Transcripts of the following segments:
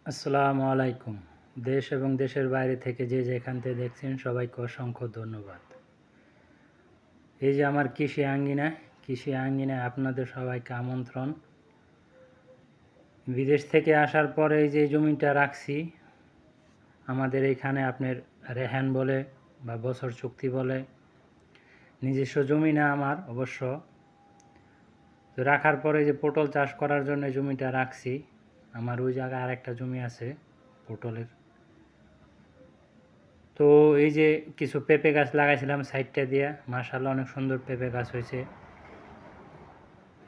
আসসালামু আলাইকুম। দেশ এবং দেশের বাইরে থেকে যে যেখান থেকে দেখছেন সবাইকে অসংখ্য ধন্যবাদ। এই যে আমার কৃষি আঙ্গিনায় আপনাদের সবাইকে আমন্ত্রণ। বিদেশ থেকে আসার পরে এই যে জমিটা রাখছি, আমাদের এইখানে আপনার রেহান বলে বা বছর চুক্তি বলে, নিজস্ব জমি না আমার অবশ্য। তো রাখার পরে যে পটল চাষ করার জন্য জমিটা রাখছি, আমার ওই জায়গায় আরেকটা জমি আছে পটলের। তো এই যে কিছু পেঁপে গাছ লাগাইছিলাম সাইডটা দিয়া, মাশাআল্লাহ অনেক সুন্দর পেঁপে গাছ হয়েছে।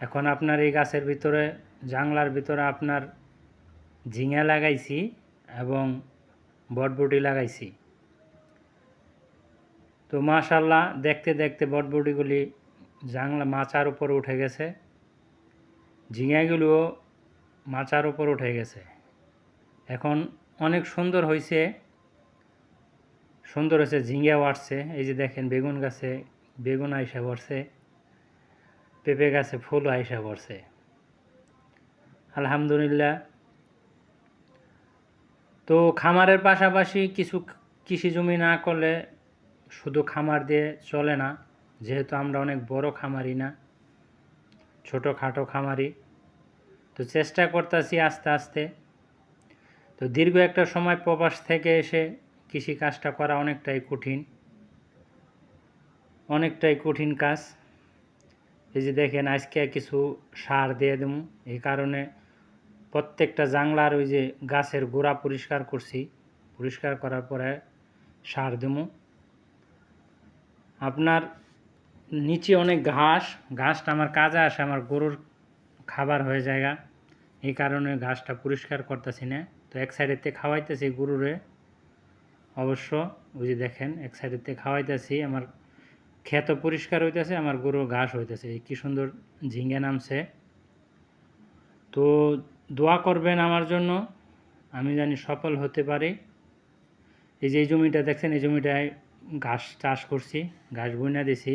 এখন আপনার এই গাছের ভিতরে জাংলার ভিতরে আপনার ঝিঙা লাগাইছি এবং বটবটি লাগাইছি। তো মাশাআল্লাহ দেখতে দেখতে বটবটিগুলি জাংলা মাচার উপর উঠে গেছে, ঝিঙাগুলিও মাচার উপর উঠে গেছে। এখন অনেক সুন্দর হয়েছে, ঝিঙাও আসছে। এই যে দেখেন বেগুন গাছে বেগুন আইসা পড়ছে, পেঁপে গাছে ফুল আইসা পড়ছে। আলহামদুলিল্লাহ। তো খামারের পাশাপাশি কিছু কৃষি জমি না করলে শুধু খামার দিয়ে চলে না, যেহেতু আমরা অনেক বড় খামারি না, ছোটোখাটো খামারি। তো চেষ্টা করতেছি আস্তে আস্তে। তো দীর্ঘ একটা সময় প্রবাস থেকে এসে কৃষি কাজটা করা অনেকটাই কঠিন কাজ। এই যে দেখেন আজকে কিছু সার দিয়ে দেবো, এই কারণে প্রত্যেকটা জাংলার ওই যে গাছের গোড়া পরিষ্কার করছি, পরিষ্কার করার পরে সার দেবো। আপনার নিচে অনেক ঘাসটা আমার কাজে আসে, আমার গরুর খাবার হয়ে জায়গা, এই কারণে ঘাসটা পরিষ্কার করতেছি না। তো এক সাইডেতে খাওয়াইতেছি গরুরে, অবশ্য ওই যে দেখেন এক সাইডেতে খাওয়াইতেছি, আমার ক্ষেত পরিষ্কার হইতেছে, আমার গরুর ঘাস হইতেছে। কি সুন্দর ঝিঙ্গে নামছে। তো দোয়া করবেন আমার জন্য, আমি জানি সফল হতে পারি। এই যে এই জমিটা দেখছেন, এই জমিটায় ঘাস চাষ করছি, ঘাস বুনা দিছি।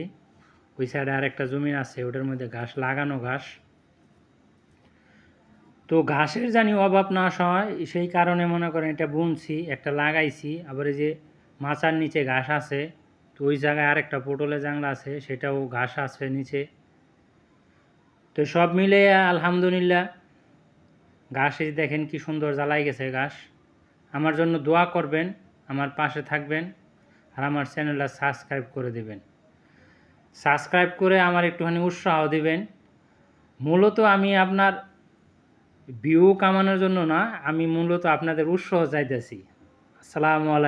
ওই সাইডে আরেকটা জমি আছে, ওটার মধ্যে ঘাস লাগানো ঘাস। তো ঘাসের জানি অভাব না হয়, সেই কারণে মনে করেন এটা বুনছি, একটা লাগাইছি। আবার এই যে মাচার নিচে ঘাস আছে, তো ওই জায়গায় আরেকটা পটলের জাংলা আছে, সেটাও ঘাস আছে নিচে। তো সব মিলে আলহামদুলিল্লাহ ঘাস এই দেখেন কি সুন্দর জ্বালাই গেছে ঘাস। আমার জন্য দোয়া করবেন, আমার পাশে থাকবেন, আর আমার চ্যানেলটা সাবস্ক্রাইব করে দেবেন। সাবস্ক্রাইব করে আমার একটুখানি উৎসাহ দিবেন। মূলত আমি আপনার ভিউ কামানোর জন্য না, আমি মূলত আপনাদের উৎসাহ চাইতেছি। আসসালামু আলাইকুম।